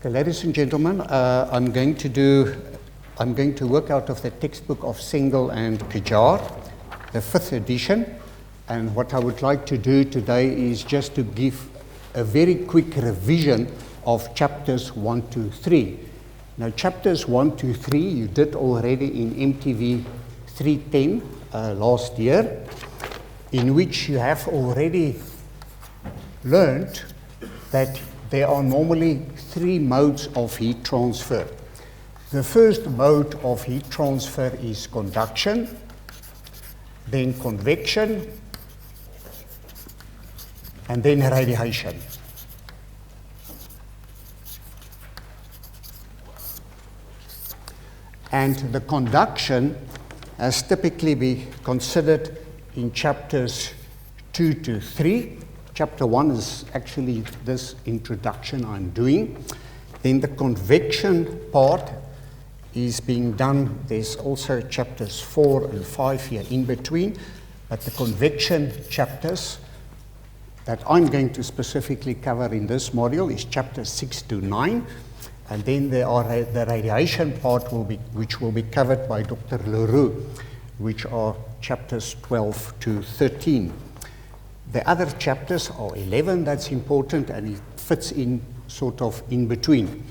Okay, ladies and gentlemen, I'm going to work out of the textbook of Cengel and Ghajar, the 5th edition. And what I would like to do today is just to give a very quick revision of chapters 1 to 3. Now, chapters 1 to 3 you did already in MTV 310 last year, in which you have already learned that there are normally 3 modes of heat transfer. The first mode of heat transfer is conduction, then convection, and then radiation. And the conduction has typically been considered in chapters 2 to 3. Chapter 1 is actually this introduction I'm doing. Then the convection part is being done. There's also chapters 4 and 5 here in between. But the convection chapters that I'm going to specifically cover in this module is chapters 6 to 9. And then there are the radiation part which will be covered by Dr. Leroux, which are chapters 12 to 13. The other chapters are 11, that's important, and it fits in sort of in between.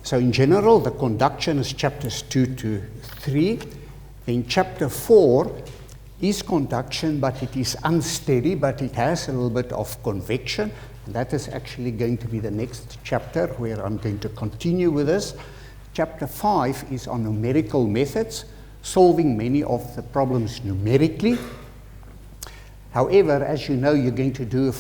So in general, the conduction is chapters 2 to 3. Then chapter 4 is conduction, but it is unsteady, but it has a little bit of convection. That is actually going to be the next chapter where I'm going to continue with this. Chapter 5 is on numerical methods, solving many of the problems numerically. However, as you know, you're going to do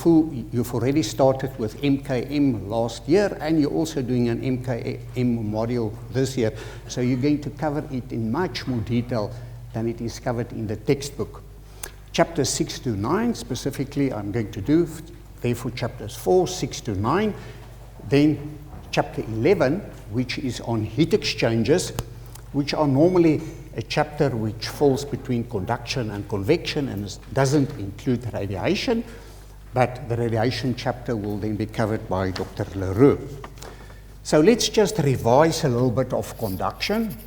you've already started with MKM last year, and you're also doing an MKM module this year. So you're going to cover it in much more detail than it is covered in the textbook. Chapters 6 to 9, specifically, I'm going to do, therefore, chapters 4, 6 to 9. Then chapter 11, which is on heat exchangers, which are normally a chapter which falls between conduction and convection and doesn't include radiation, but the radiation chapter will then be covered by Dr. Leroux. So let's just revise a little bit of conduction.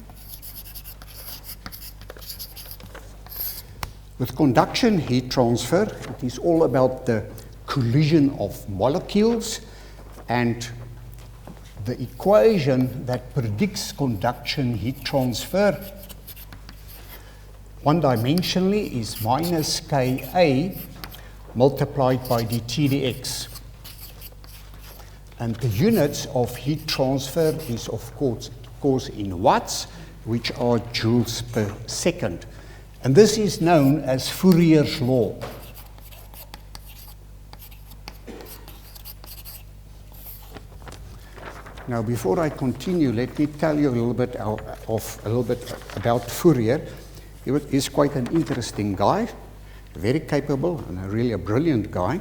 With conduction heat transfer, it is all about the collision of molecules, and the equation that predicts conduction heat transfer one-dimensionally is minus Ka multiplied by dt dx. And the units of heat transfer is of course in watts, which are joules per second. And this is known as Fourier's law. Now, before I continue, let me tell you a little bit about Fourier. He is quite an interesting guy, very capable, and really a brilliant guy.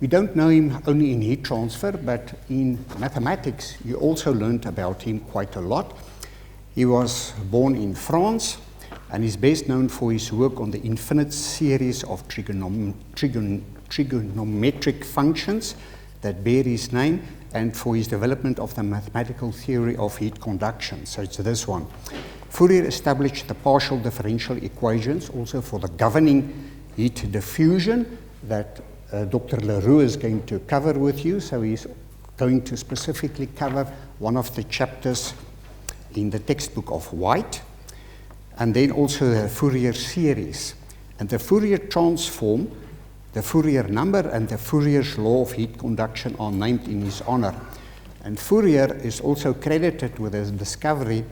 We don't know him only in heat transfer, but in mathematics, you also learned about him quite a lot. He was born in France, and is best known for his work on the infinite series of trigonometric functions that bear his name, and for his development of the mathematical theory of heat conduction. So it's this one. Fourier established the partial differential equations also for the governing heat diffusion that Dr. Leroux is going to cover with you. So he's going to specifically cover one of the chapters in the textbook of White, and then also the Fourier series. And the Fourier transform, the Fourier number, and the Fourier's law of heat conduction are named in his honor. And Fourier is also credited with the discovery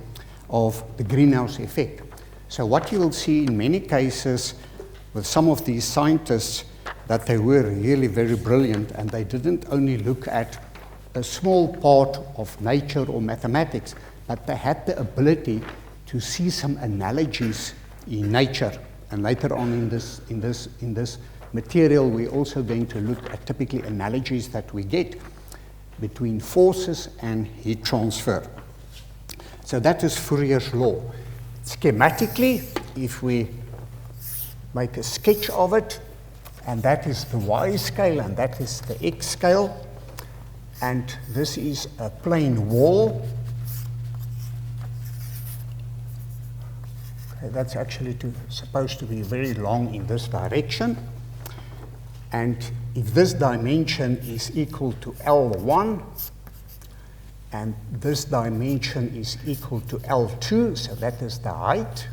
of the greenhouse effect. So what you will see in many cases with some of these scientists, that they were really very brilliant, and they didn't only look at a small part of nature or mathematics, but they had the ability to see some analogies in nature. And later on in this material, we're also going to look at typically analogies that we get between forces and heat transfer. So that is Fourier's law. Schematically, if we make a sketch of it, and that is the y scale and that is the x scale, and this is a plain wall. Okay, that's actually supposed to be very long in this direction. And if this dimension is equal to L1, and this dimension is equal to L2, so that is the height.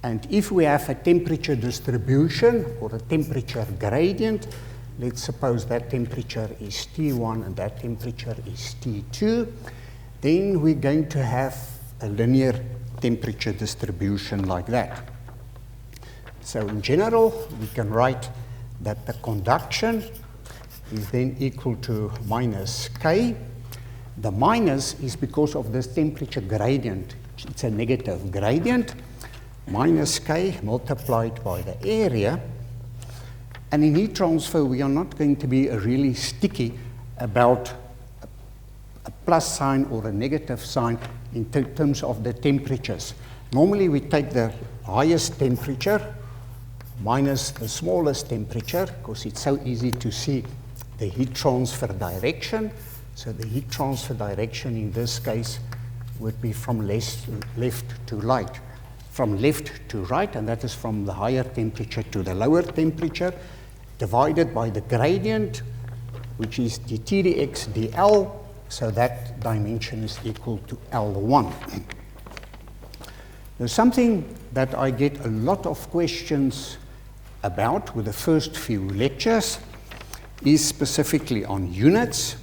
And if we have a temperature distribution or a temperature gradient, let's suppose that temperature is T1 and that temperature is T2, then we're going to have a linear temperature distribution like that. So in general, we can write that the conduction is then equal to minus K. The minus is because of this temperature gradient. It's a negative gradient. Minus K multiplied by the area. And in heat transfer, we are not going to be really sticky about a plus sign or a negative sign in terms of the temperatures. Normally, we take the highest temperature minus the smallest temperature, because it's so easy to see the heat transfer direction. So the heat transfer direction in this case would be from left to right. From left to right, and that is from the higher temperature to the lower temperature, divided by the gradient, which is dt dx dl, so that dimension is equal to L1. There's something that I get a lot of questions about with the first few lectures is specifically on units.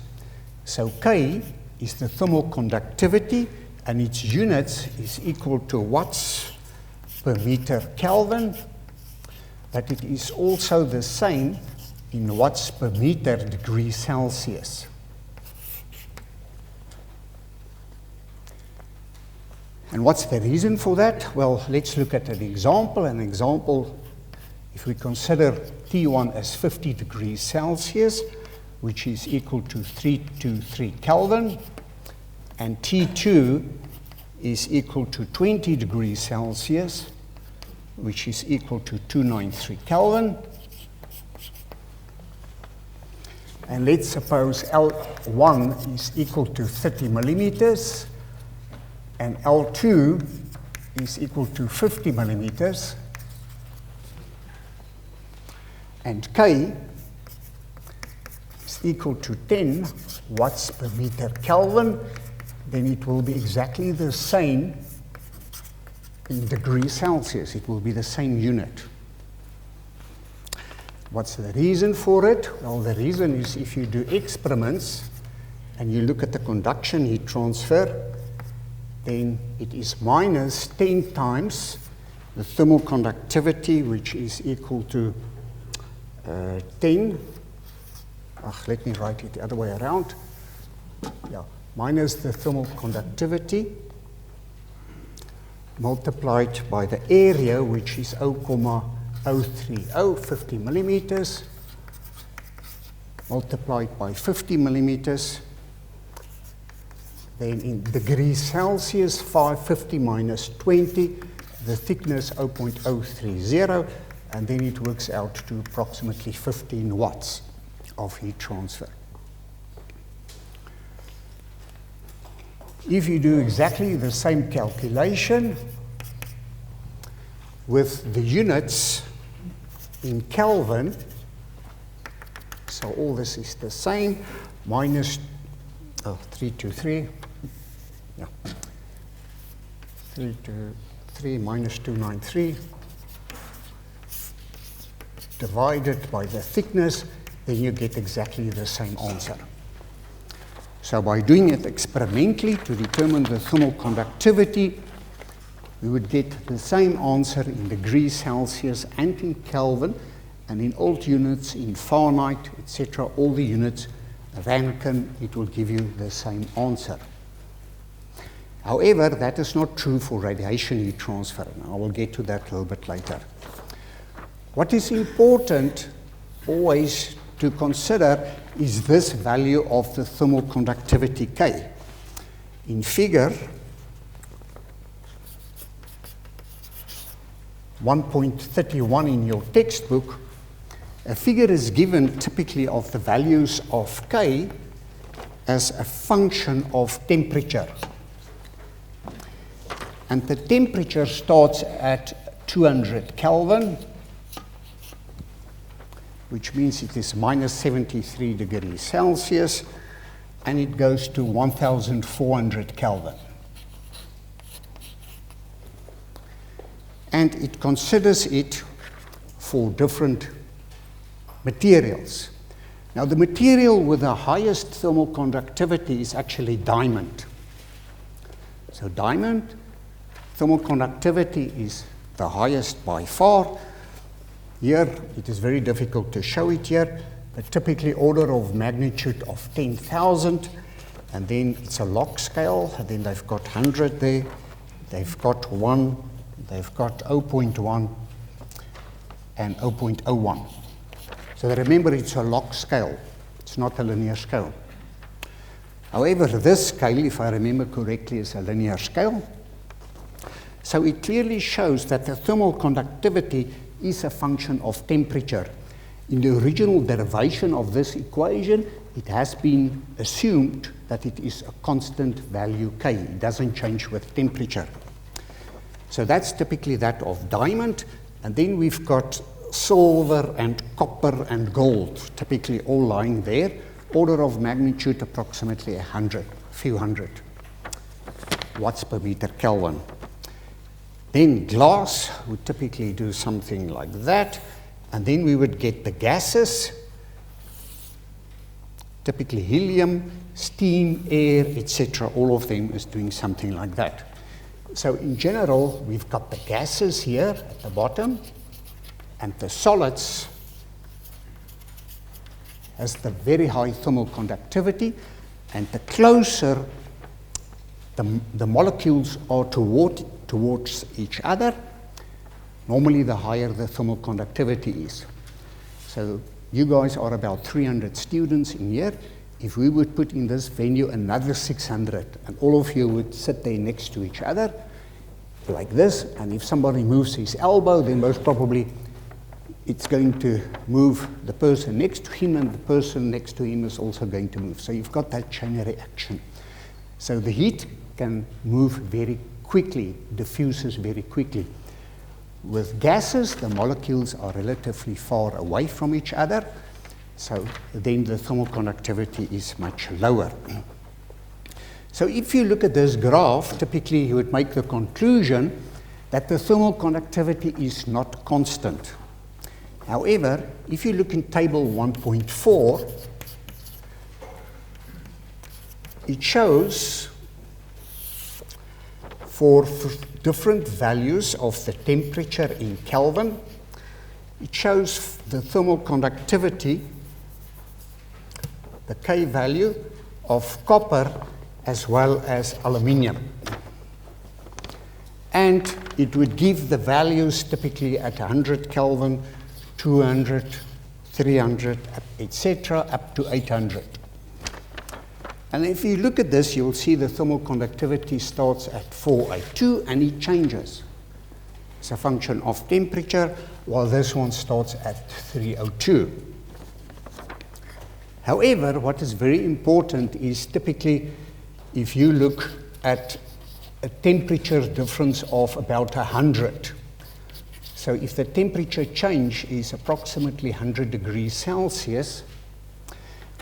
So K is the thermal conductivity, and its units is equal to watts per meter Kelvin, but it is also the same in watts per meter degree Celsius. And what's the reason for that? Well, let's look at an example. An example, if we consider T1 as 50 degrees Celsius, which is equal to 323 Kelvin, and T2 is equal to 20 degrees Celsius, which is equal to 293 Kelvin. And let's suppose L1 is equal to 30 millimeters, and L2 is equal to 50 millimeters, and K is equal to 10 watts per meter Kelvin, then it will be exactly the same in degrees Celsius. It will be the same unit. What's the reason for it? Well, the reason is if you do experiments and you look at the conduction heat transfer, then it is minus 10 times the thermal conductivity, which is equal to 10. Let me write it the other way around. Yeah, minus the thermal conductivity multiplied by the area, which is 0.030, 50 millimeters, multiplied by 50 millimeters. Then in degrees Celsius, 550 minus 20, the thickness 0.030, and then it works out to approximately 15 watts of heat transfer. If you do exactly the same calculation with the units in Kelvin, so all this is the same, minus 323, yeah, 323 minus 293 divided by the thickness, then you get exactly the same answer. So by doing it experimentally to determine the thermal conductivity, we would get the same answer in degrees Celsius and in Kelvin, and in old units, in Fahrenheit, etc., all the units, Rankine, it will give you the same answer. However, that is not true for radiation heat transfer, and I will get to that a little bit later. What is important always to consider is this value of the thermal conductivity K. In figure 1.31 in your textbook, A figure is given typically of the values of K as a function of temperature. And the temperature starts at 200 Kelvin, which means it is minus 73 degrees Celsius, and it goes to 1400 Kelvin. And it considers it for different materials. Now, the material with the highest thermal conductivity is actually diamond. So diamond, thermal conductivity is the highest by far. Here, it is very difficult to show it here, but typically order of magnitude of 10,000, and then it's a log scale, and then they've got 100 there, they've got 1, they've got 0.1, and 0.01. So remember, it's a log scale. It's not a linear scale. However, this scale, if I remember correctly, is a linear scale. So it clearly shows that the thermal conductivity is a function of temperature. In the original derivation of this equation, it has been assumed that it is a constant value K. It doesn't change with temperature. So that's typically that of diamond. And then we've got silver and copper and gold, typically all lying there. Order of magnitude approximately 100, few hundred watts per meter Kelvin. Then glass would typically do something like that. And then we would get the gases, typically helium, steam, air, etc. All of them is doing something like that. So in general, we've got the gases here at the bottom, and the solids has the very high thermal conductivity, and the closer the molecules are towards each other, normally the higher the thermal conductivity is. So you guys are about 300 students in here. If we would put in this venue another 600, and all of you would sit there next to each other, like this, and if somebody moves his elbow, then most probably it's going to move the person next to him, and the person next to him is also going to move. So you've got that chain reaction. So the heat can move very quickly, diffuses very quickly. With gases, the molecules are relatively far away from each other, so then the thermal conductivity is much lower. So if you look at this graph, typically you would make the conclusion that the thermal conductivity is not constant. However, if you look in table 1.4, it shows for different values of the temperature in Kelvin, it shows the thermal conductivity, the K value of copper as well as aluminium. And it would give the values typically at 100 Kelvin, 200, 300, etc., up to 800. And if you look at this, you'll see the thermal conductivity starts at 482, and it changes. It's a function of temperature, while this one starts at 302. However, what is very important is typically if you look at a temperature difference of about 100. So if the temperature change is approximately 100 degrees Celsius,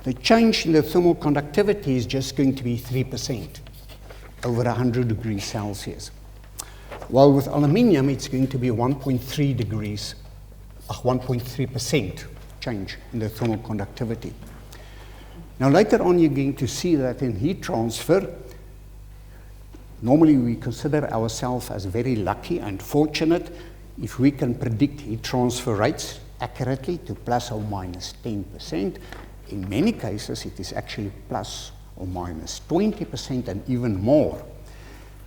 the change in the thermal conductivity is just going to be 3% over 100 degrees Celsius. While with aluminium, it's going to be 1.3% change in the thermal conductivity. Now later on, you're going to see that in heat transfer, normally we consider ourselves as very lucky and fortunate if we can predict heat transfer rates accurately to plus or minus 10%. In many cases, it is actually plus or minus 20% and even more.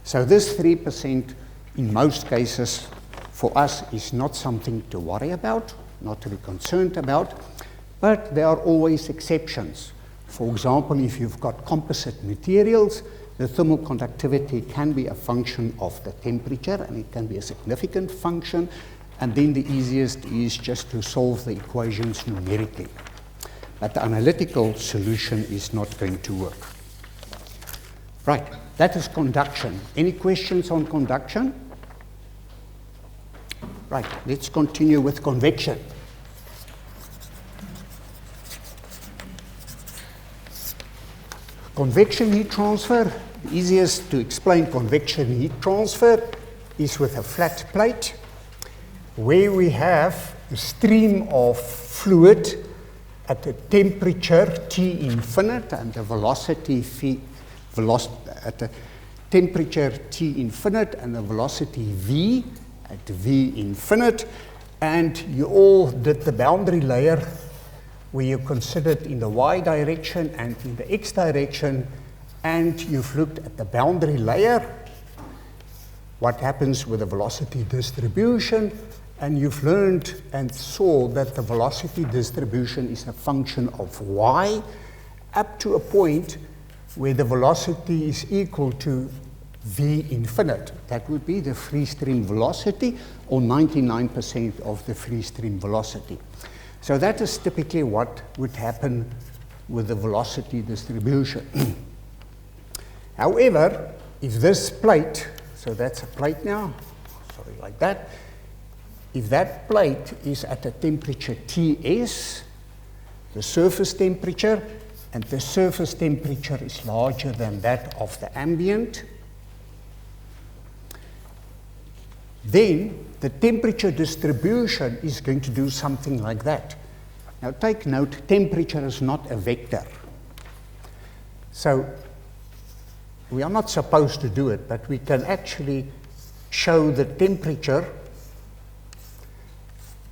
So this 3% in most cases for us is not something to worry about, not to be concerned about, but there are always exceptions. For example, if you've got composite materials, the thermal conductivity can be a function of the temperature, and it can be a significant function. And then the easiest is just to solve the equations numerically. But the analytical solution is not going to work. Right, that is conduction. Any questions on conduction? Right, let's continue with convection. Convection heat transfer, the easiest to explain convection heat transfer is with a flat plate where we have a stream of fluid at a temperature T infinite and the velocity at a temperature T infinite and the velocity V at V infinite, and you all did the boundary layer where you considered in the y direction and in the x direction, and you've looked at the boundary layer, what happens with the velocity distribution, and you've learned and saw that the velocity distribution is a function of y up to a point where the velocity is equal to v infinite. That would be the free stream velocity, or 99% of the free stream velocity. So that is typically what would happen with the velocity distribution. However, if this plate, so that's a plate now, sorry, like that, if that plate is at a temperature Ts, the surface temperature, and the surface temperature is larger than that of the ambient, then the temperature distribution is going to do something like that. Now take note, temperature is not a vector. So we are not supposed to do it, but we can actually show the temperature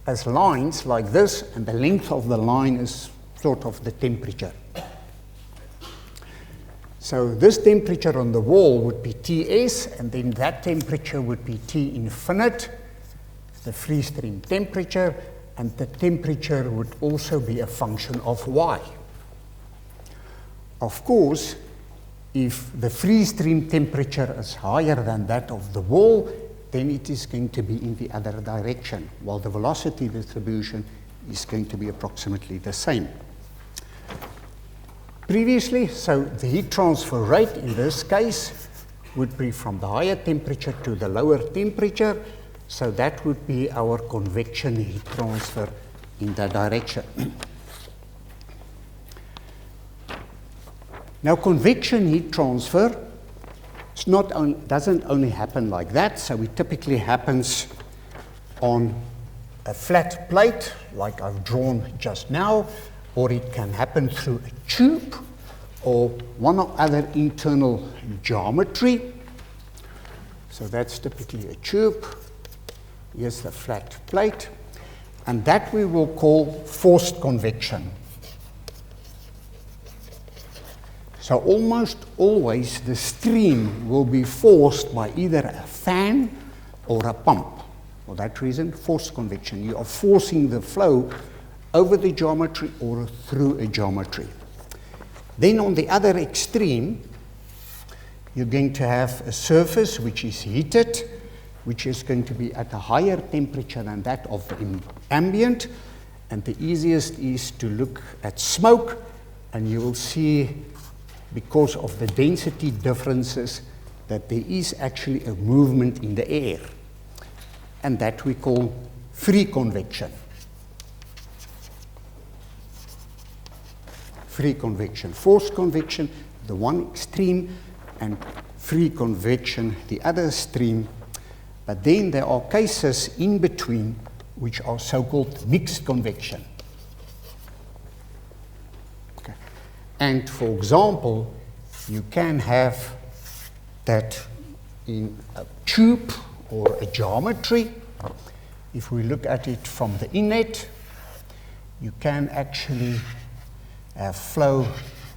as lines like this, and the length of the line is sort of the temperature. So this temperature on the wall would be Ts, and then that temperature would be T infinite, the free stream temperature, and the temperature would also be a function of y. Of course, if the free stream temperature is higher than that of the wall, then it is going to be in the other direction, while the velocity distribution is going to be approximately the same. Previously, so the heat transfer rate in this case would be from the higher temperature to the lower temperature, so that would be our convection heat transfer in that direction. Now, convection heat transfer doesn't only happen like that, so it typically happens on a flat plate, like I've drawn just now, or it can happen through a tube or one or other internal geometry. So that's typically a tube. Here's the flat plate, and that we will call forced convection. So almost always the stream will be forced by either a fan or a pump. For that reason, forced convection. You are forcing the flow over the geometry or through a geometry. Then on the other extreme, you're going to have a surface which is heated, which is going to be at a higher temperature than that of the ambient. And the easiest is to look at smoke, and you will see, because of the density differences, that there is actually a movement in the air. And that we call free convection. Free convection. Forced convection, the one extreme, and free convection, the other extreme. But then there are cases in between which are so-called mixed convection. Okay. And for example, you can have that in a tube or a geometry. If we look at it from the inlet, you can actually have flow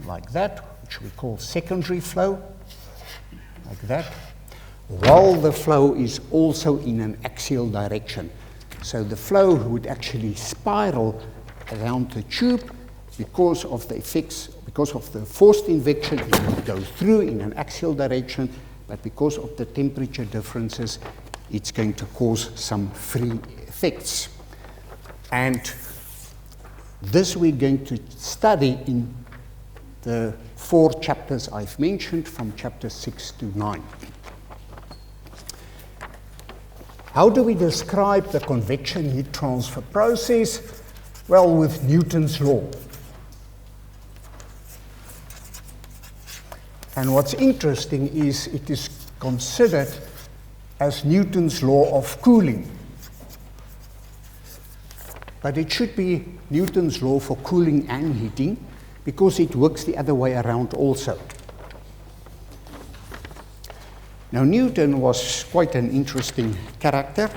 like that, which we call secondary flow, like that, while the flow is also in an axial direction. So the flow would actually spiral around the tube because of the effects, because of the forced convection, it would go through in an axial direction, but because of the temperature differences, it's going to cause some free effects. And this we're going to study in the 4 chapters I've mentioned, from chapter 6 to 9. How do we describe the convection heat transfer process? Well, with Newton's law. And what's interesting is it is considered as Newton's law of cooling. But it should be Newton's law for cooling and heating, because it works the other way around also. Now, Newton was quite an interesting character.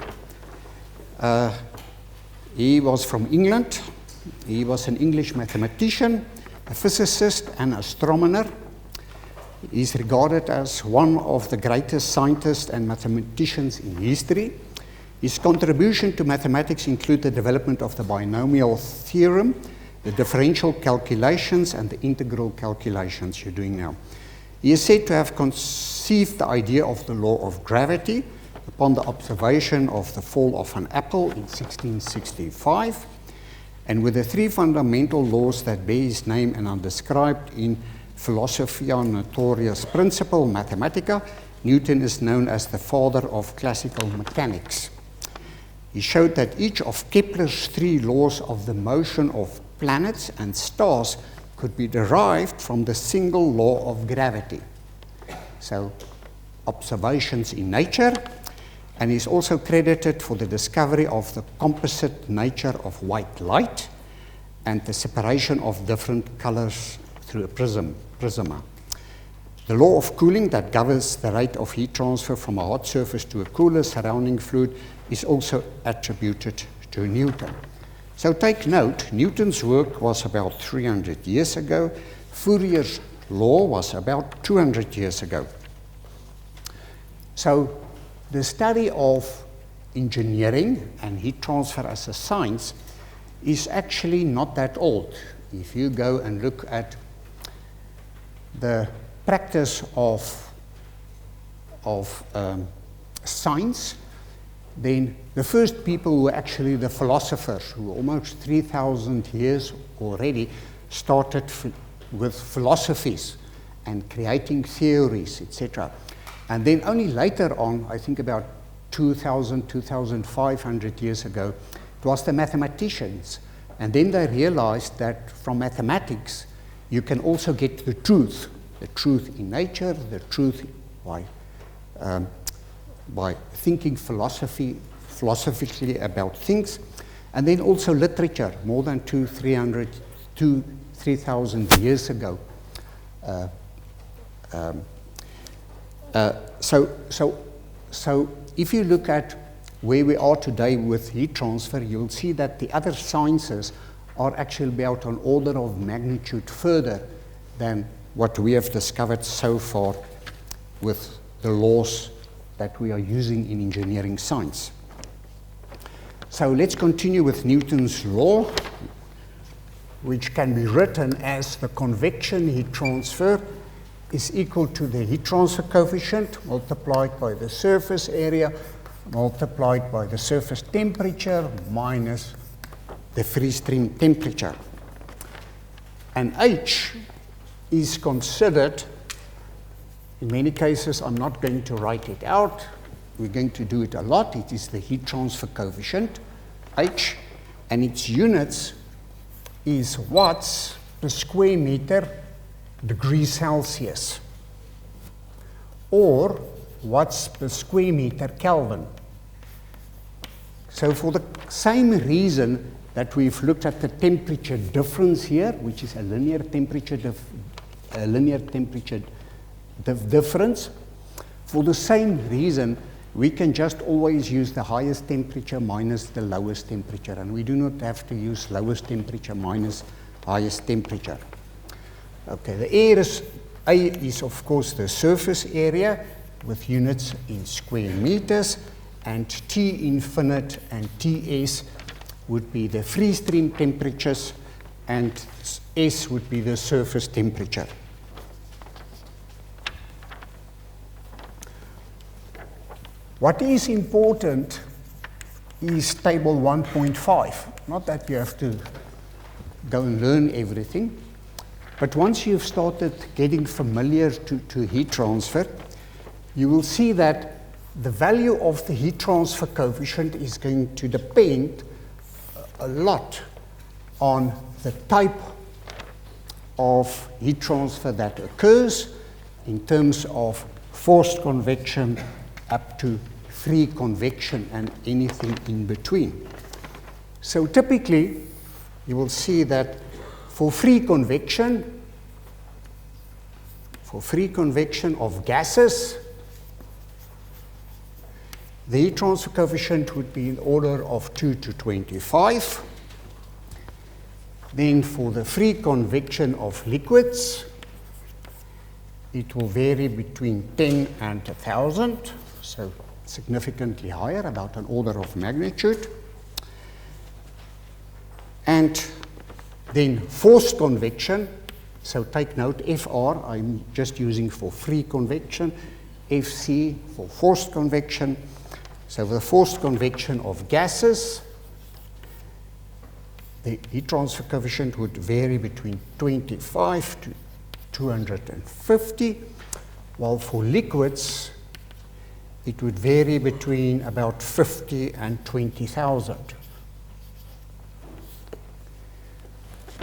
He was from England. He was an English mathematician, a physicist, and astronomer. He is regarded as one of the greatest scientists and mathematicians in history. His contribution to mathematics include the development of the binomial theorem, the differential calculations, and the integral calculations you're doing now. He is said to have conceived the idea of the law of gravity upon the observation of the fall of an apple in 1665, and with the 3 fundamental laws that bear his name and are described in Philosophia Notorious Principle Mathematica, Newton is known as the father of classical mechanics. He showed that each of Kepler's 3 laws of the motion of planets and stars could be derived from the single law of gravity. So, observations in nature, and he's also credited for the discovery of the composite nature of white light and the separation of different colors through a prisma. The law of cooling that governs the rate of heat transfer from a hot surface to a cooler surrounding fluid is also attributed to Newton. So take note, Newton's work was about 300 years ago. Fourier's law was about 200 years ago. So the study of engineering and heat transfer as a science is actually not that old. If you go and look at the practice of science, then the first people were actually the philosophers, who almost 3,000 years already started with philosophies and creating theories, etc. And then only later on, I think about 2,000, 2,500 years ago, it was the mathematicians. And then they realized that from mathematics, you can also get the truth in nature, the truth by thinking philosophically about things, and then also literature, more than 3,000 years ago. So if you look at where we are today with heat transfer, you'll see that the other sciences are actually about an order of magnitude further than what we have discovered so far with the laws that we are using in engineering science. So let's continue with Newton's law, which can be written as the convection heat transfer is equal to the heat transfer coefficient multiplied by the surface area multiplied by the surface temperature minus the free stream temperature. And H is considered, in many cases I'm not going to write it out, we're going to do it a lot. It is the heat transfer coefficient, H, and its units is watts per square meter degrees Celsius, or watts per square meter Kelvin. So for the same reason that we've looked at the temperature difference here, which is a linear temperature difference, for the same reason, we can just always use the highest temperature minus the lowest temperature, and we do not have to use lowest temperature minus highest temperature. Okay, the A is of course the surface area with units in square meters, and T infinite and Ts would be the free stream temperatures, and S would be the surface temperature. What is important is table 1.5. Not that you have to go and learn everything, but once you've started getting familiar to heat transfer, you will see that the value of the heat transfer coefficient is going to depend a lot on the type of heat transfer that occurs in terms of forced convection up to free convection and anything in between. So typically, you will see that for free convection of gases, the heat transfer coefficient would be in order of 2 to 25. Then for the free convection of liquids, it will vary between 10 and 1,000, so significantly higher, about an order of magnitude. And then forced convection, so take note, FR, I'm just using for free convection, FC for forced convection. So the forced convection of gases, the heat transfer coefficient would vary between 25 to 250, while for liquids, it would vary between about 50 and 20,000.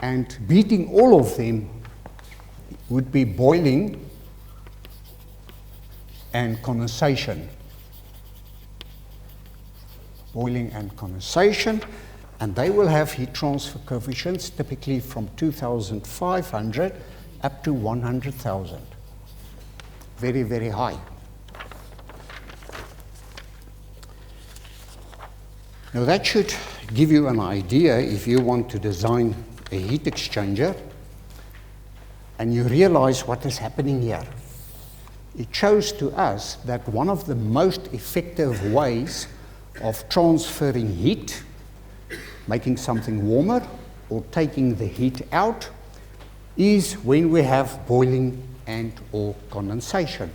And beating all of them would be boiling and condensation. Boiling and condensation, and they will have heat transfer coefficients typically from 2,500 up to 100,000. Very, very high. Now that should give you an idea if you want to design a heat exchanger and you realize what is happening here. It shows to us that one of the most effective ways of transferring heat, making something warmer or taking the heat out, is when we have boiling and or condensation.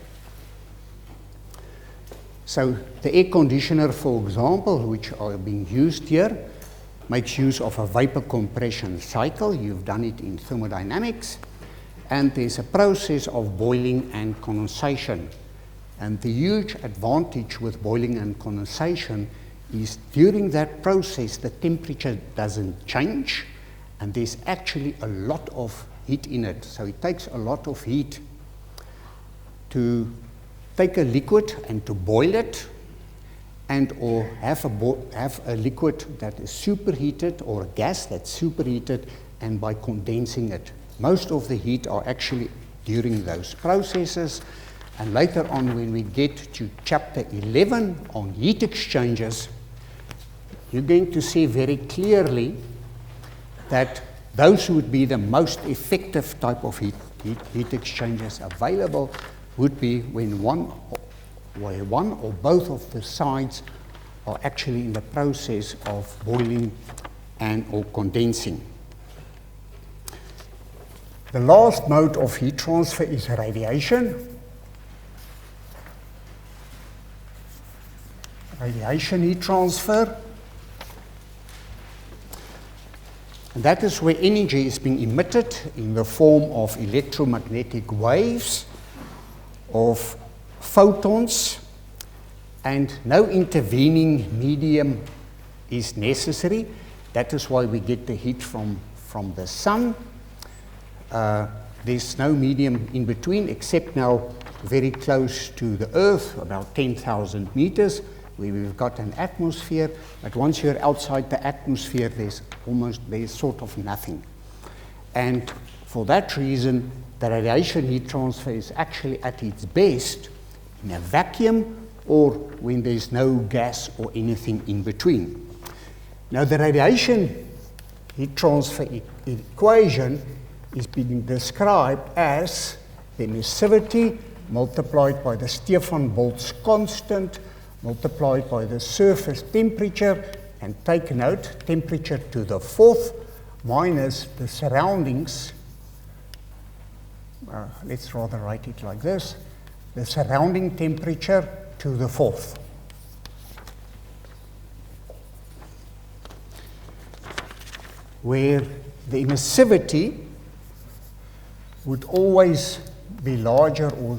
So the air conditioner, for example, which are being used here, makes use of a vapor compression cycle. You've done it in thermodynamics. And there's a process of boiling and condensation. And the huge advantage with boiling and condensation is during that process, the temperature doesn't change, and there's actually a lot of heat in it. So it takes a lot of heat to take a liquid and to boil it, and or have a liquid that is superheated or a gas that's superheated, and by condensing it. Most of the heat are actually during those processes. And later on, when we get to chapter 11 on heat exchangers, you're going to see very clearly that those would be the most effective type of heat exchangers available would be when one or both of the sides are actually in the process of boiling and or condensing. The last mode of heat transfer is radiation. Radiation heat transfer. And that is where energy is being emitted in the form of electromagnetic waves, of photons, and no intervening medium is necessary. That is why we get the heat from the sun. There's no medium in between, except now very close to the Earth, about 10,000 meters, where we've got an atmosphere. But once you're outside the atmosphere, there's sort of nothing. And for that reason, the radiation heat transfer is actually at its best in a vacuum or when there's no gas or anything in between. Now, the radiation heat transfer equation is being described as the emissivity multiplied by the StefanBoltzmann Constant multiplied by the surface temperature, and take note, temperature to the fourth minus the surroundings. Let's rather write it like this, the surrounding temperature to the fourth. where the emissivity would always be larger or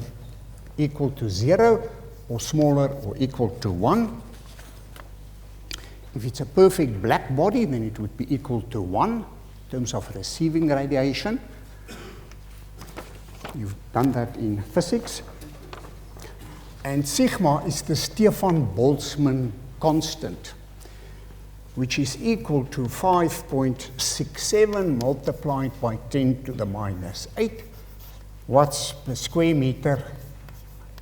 equal to 0, or smaller or equal to 1. If it's a perfect black body, then it would be equal to 1 in terms of receiving radiation. You've done that in physics. And sigma is the StefanBoltzmann Constant, which is equal to 5.67 multiplied by 10 to the minus 8 watts per square meter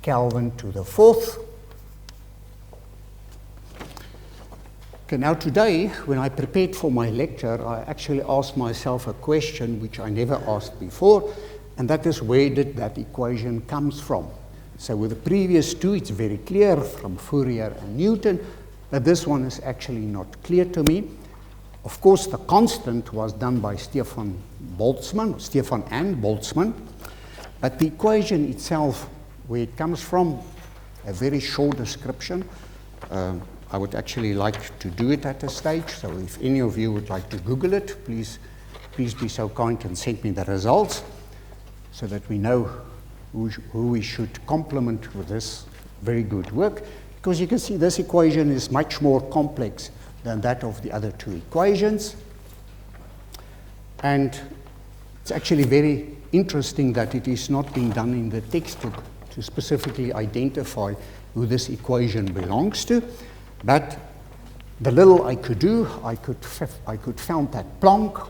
Kelvin to the 4th. Okay, now today, when I prepared for my lecture, I actually asked myself a question which I never asked before, and that is, where did that equation comes from? So with the previous two, it's very clear from Fourier and Newton, but this one is actually not clear to me. Of course, the constant was done by Stefan and Boltzmann, but the equation itself, where it comes from, a very short description. I would actually like to do it at a stage, so if any of you would like to Google it, please be so kind and send me the results so that we know who we should compliment with this very good work. Because you can see this equation is much more complex than that of the other two equations. And it's actually very interesting that it is not being done in the textbook to specifically identify who this equation belongs to. But the little I could do, I could found that Planck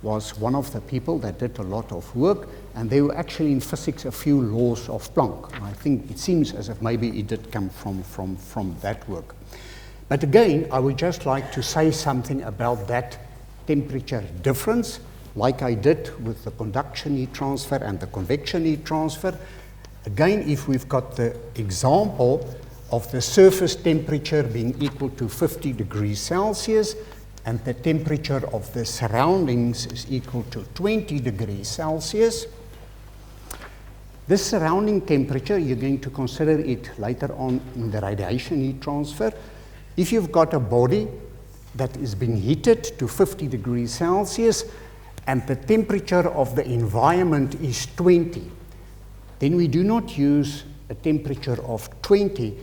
was one of the people that did a lot of work, and there were actually in physics a few laws of Planck. And I think it seems as if maybe it did come from that work. But again, I would just like to say something about that temperature difference, like I did with the conduction heat transfer and the convection heat transfer. Again, if we've got the example of the surface temperature being equal to 50 degrees Celsius, and the temperature of the surroundings is equal to 20 degrees Celsius. This surrounding temperature, you're going to consider it later on in the radiation heat transfer. If you've got a body that is being heated to 50 degrees Celsius, and the temperature of the environment is 20, then we do not use a temperature of 20,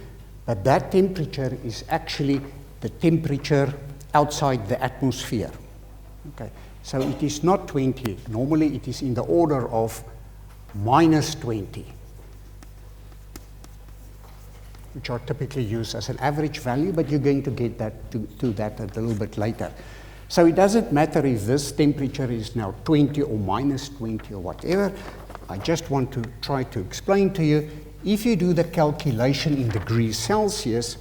but that temperature is actually the temperature outside the atmosphere. Okay, so it is not 20. Normally it is in the order of minus 20, which are typically used as an average value, but you're going to get that to that a little bit later. So it doesn't matter if this temperature is now 20 or minus 20 or whatever. I just want to try to explain to you, if you do the calculation in degrees Celsius,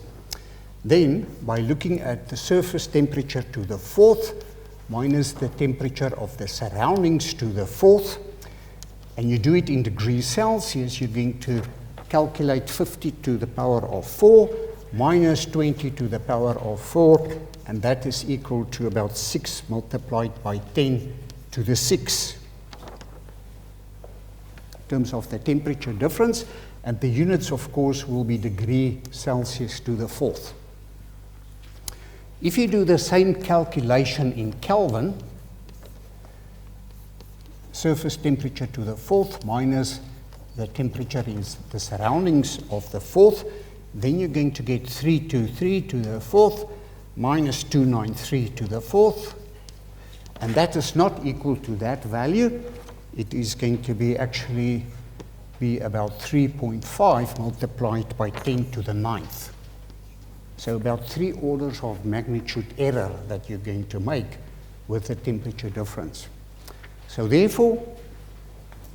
then by looking at the surface temperature to the 4th minus the temperature of the surroundings to the 4th, and you do it in degrees Celsius, you're going to calculate 50 to the power of 4 minus 20 to the power of 4, and that is equal to about 6 multiplied by 10 to the 6 in terms of the temperature difference, and the units, of course, will be degree Celsius to the 4th. If you do the same calculation in Kelvin, surface temperature to the 4th minus the temperature in the surroundings of the 4th, then you're going to get 323 to the 4th minus 293 to the 4th, and that is not equal to that value. It is going to be actually be about 3.5 multiplied by 10 to the 9th. So about 3 orders of magnitude error that you're going to make with the temperature difference. So therefore,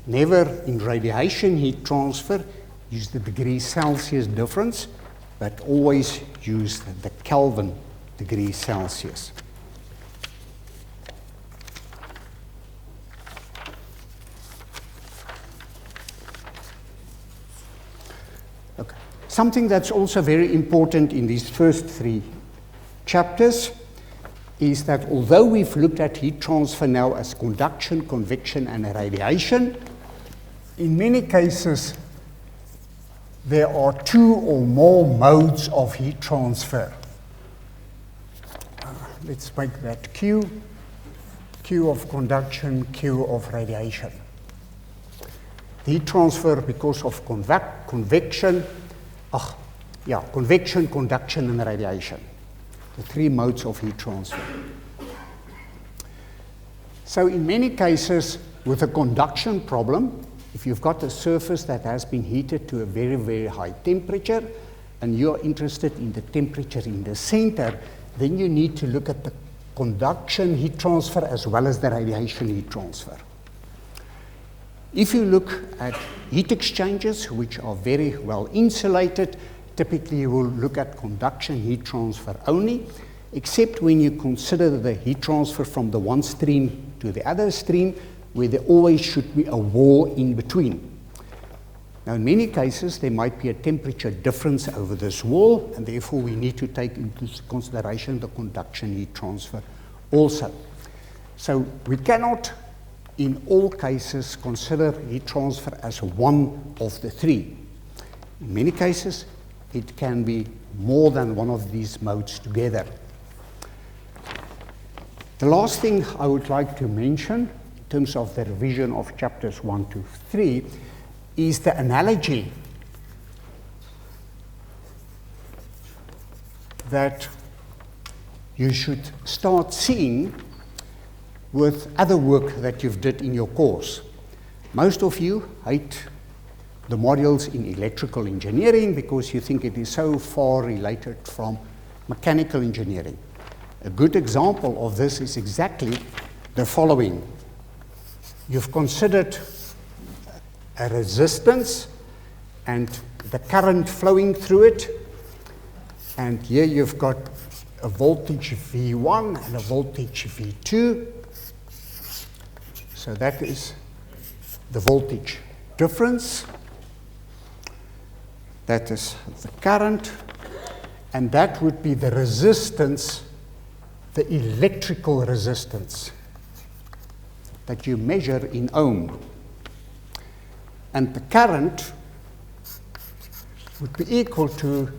never in radiation heat transfer use the degree Celsius difference, but always use the Kelvin degree Celsius. Okay. Something that's also very important in these first 3 chapters is that although we've looked at heat transfer now as conduction, convection, and radiation, in many cases there are 2 or more modes of heat transfer. Let's make that Q. Q of conduction, Q of radiation. Heat transfer because of convection, convection, conduction, and radiation. The three modes of heat transfer. So in many cases, with a conduction problem, if you've got a surface that has been heated to a very, very high temperature, and you're interested in the temperature in the center, then you need to look at the conduction heat transfer as well as the radiation heat transfer. If you look at heat exchangers, which are very well insulated, typically you will look at conduction heat transfer only, except when you consider the heat transfer from the one stream to the other stream, where there always should be a wall in between. Now, in many cases, there might be a temperature difference over this wall, and therefore we need to take into consideration the conduction heat transfer also. So we cannot, in all cases, consider heat transfer as one of the three. In many cases, it can be more than one of these modes together. The last thing I would like to mention, in terms of the revision of chapters 1 to 3, is the analogy that you should start seeing with other work that you've did in your course. Most of you hate the modules in electrical engineering because you think it is so far related from mechanical engineering. A good example of this is exactly the following. You've considered a resistance and the current flowing through it, and here you've got a voltage V1 and a voltage V2. So that is the voltage difference. That is the current, and that would be the resistance, the electrical resistance that you measure in ohm. And the current would be equal to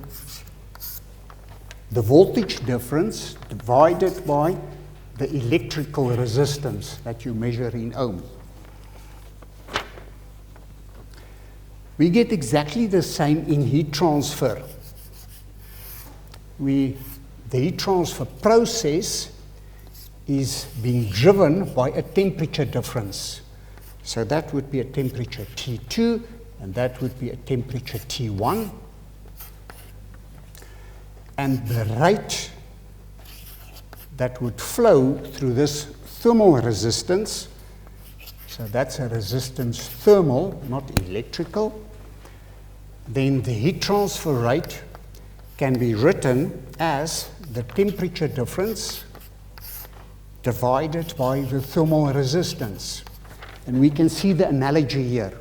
the voltage difference divided by the electrical resistance that you measure in ohm. We get exactly the same in heat transfer. The heat transfer process is being driven by a temperature difference. So that would be a temperature T2, and that would be a temperature T1. And the rate that would flow through this thermal resistance, so that's a resistance thermal, not electrical, then the heat transfer rate can be written as the temperature difference divided by the thermal resistance. And we can see the analogy here.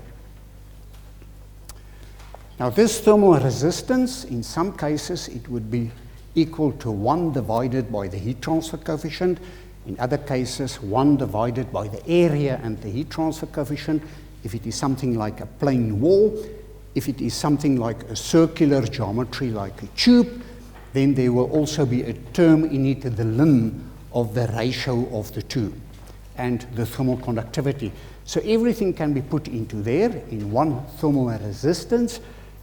Now this thermal resistance, in some cases, it would be equal to 1 divided by the heat transfer coefficient. In other cases, 1 divided by the area and the heat transfer coefficient, if it is something like a plain wall. If it is something like a circular geometry like a tube, then there will also be a term in it, the lim of the ratio of the two, and the thermal conductivity. So everything can be put into there in one thermal resistance.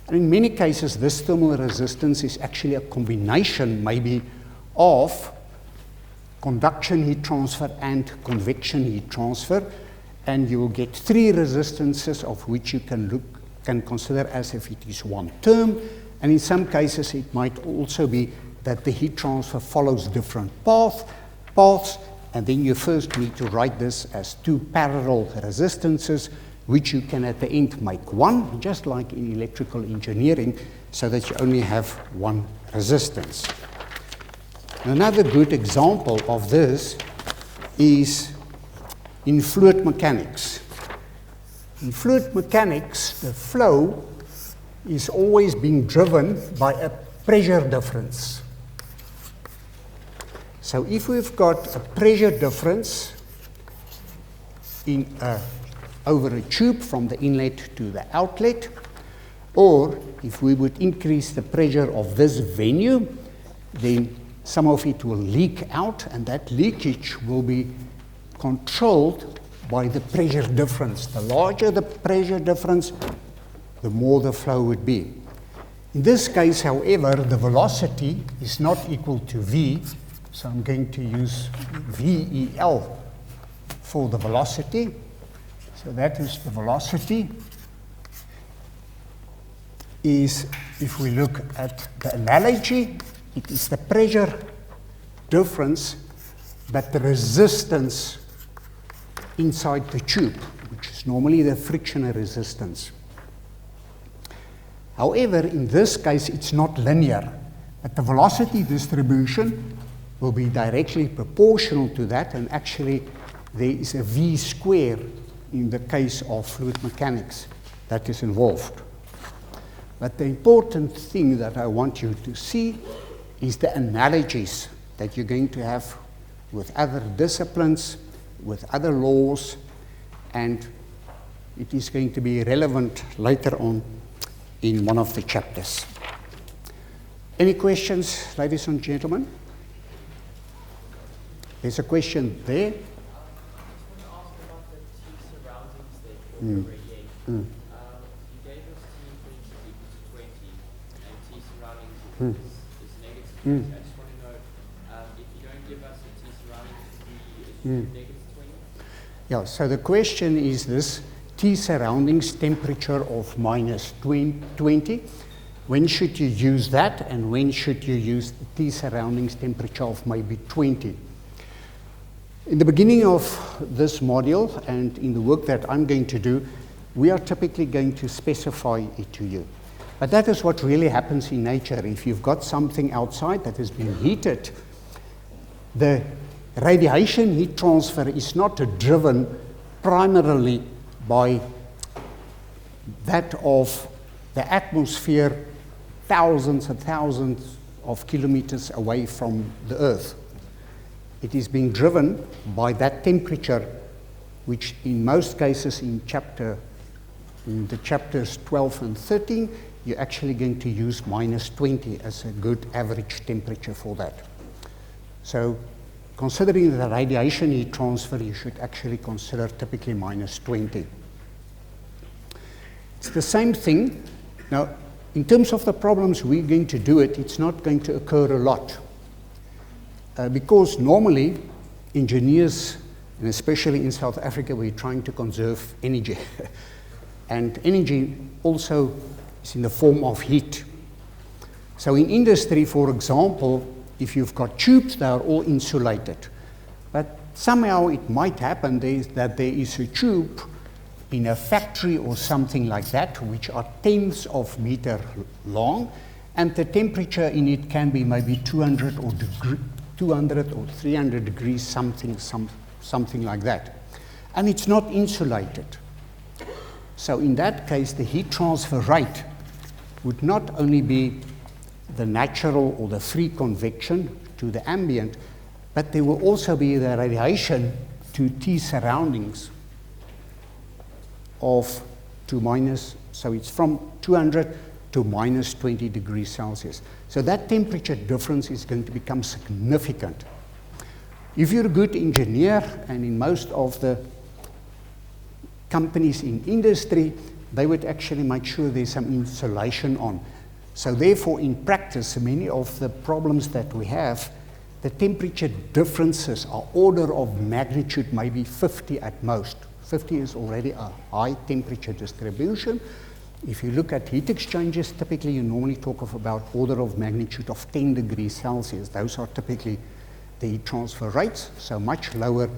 And in many cases, this thermal resistance is actually a combination maybe of conduction heat transfer and convection heat transfer. And you will get 3 resistances of which you can consider as if it is one term. And in some cases, it might also be that the heat transfer follows different paths. And then you first need to write this as 2 parallel resistances, which you can at the end make 1, just like in electrical engineering, so that you only have 1 resistance. Another good example of this is in fluid mechanics. In fluid mechanics, the flow is always being driven by a pressure difference. So if we've got a pressure difference over a tube from the inlet to the outlet, or if we would increase the pressure of this venue, then some of it will leak out, and that leakage will be controlled by the pressure difference. The larger the pressure difference, the more the flow would be. In this case, however, the velocity is not equal to V, so I'm going to use VEL for the velocity. So that is the velocity. Is, if we look at the analogy, it is the pressure difference, but the resistance inside the tube, which is normally the frictional resistance. However, in this case, it's not linear, but the velocity distribution will be directly proportional to that, and actually there is a V square in the case of fluid mechanics that is involved. But the important thing that I want you to see is the analogies that you're going to have with other disciplines, with other laws, and it is going to be relevant later on in one of the chapters. Any questions, ladies and gentlemen? There's a question there. I just want to ask about the T surroundings there for the radiation. You gave us T intensity equals to 20, and T surroundings is negative 20. I just want to know, if you don't give us a T surroundings, is negative 20? Yeah, so the question is this: T surroundings temperature of minus 20. When should you use that, and when should you use the T surroundings temperature of maybe 20? In the beginning of this module and in the work that I'm going to do, we are typically going to specify it to you. But that is what really happens in nature. If you've got something outside that has been heated, the radiation heat transfer is not driven primarily by that of the atmosphere thousands and thousands of kilometers away from the Earth. It is being driven by that temperature, which in most cases in the chapters 12 and 13, you're actually going to use minus 20 as a good average temperature for that. So considering the radiation heat transfer, you should actually consider typically minus 20. It's the same thing. Now, in terms of the problems we're going to do it, it's not going to occur a lot. Because normally, engineers, and especially in South Africa, we're trying to conserve energy. And energy also is in the form of heat. So in industry, for example, if you've got tubes, they are all insulated. But somehow it might happen that there is a tube in a factory or something like that, which are tenths of meter long, and the temperature in it can be maybe 200 or 300 degrees, something like that. And it's not insulated. So in that case, the heat transfer rate would not only be the natural or the free convection to the ambient, but there will also be the radiation to T surroundings of so it's from 200 to minus 20 degrees Celsius. So that temperature difference is going to become significant. If you're a good engineer, and in most of the companies in industry, they would actually make sure there's some insulation on. So therefore, in practice, many of the problems that we have, the temperature differences are order of magnitude, maybe 50 at most. 50 is already a high temperature distribution. If you look at heat exchangers, typically you normally talk of about order of magnitude of 10 degrees Celsius. Those are typically the heat transfer rates, so much lower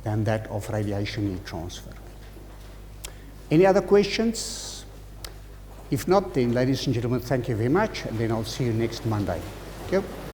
than that of radiation heat transfer. Any other questions? If not, then ladies and gentlemen, thank you very much, and then I'll see you next Monday. Thank you.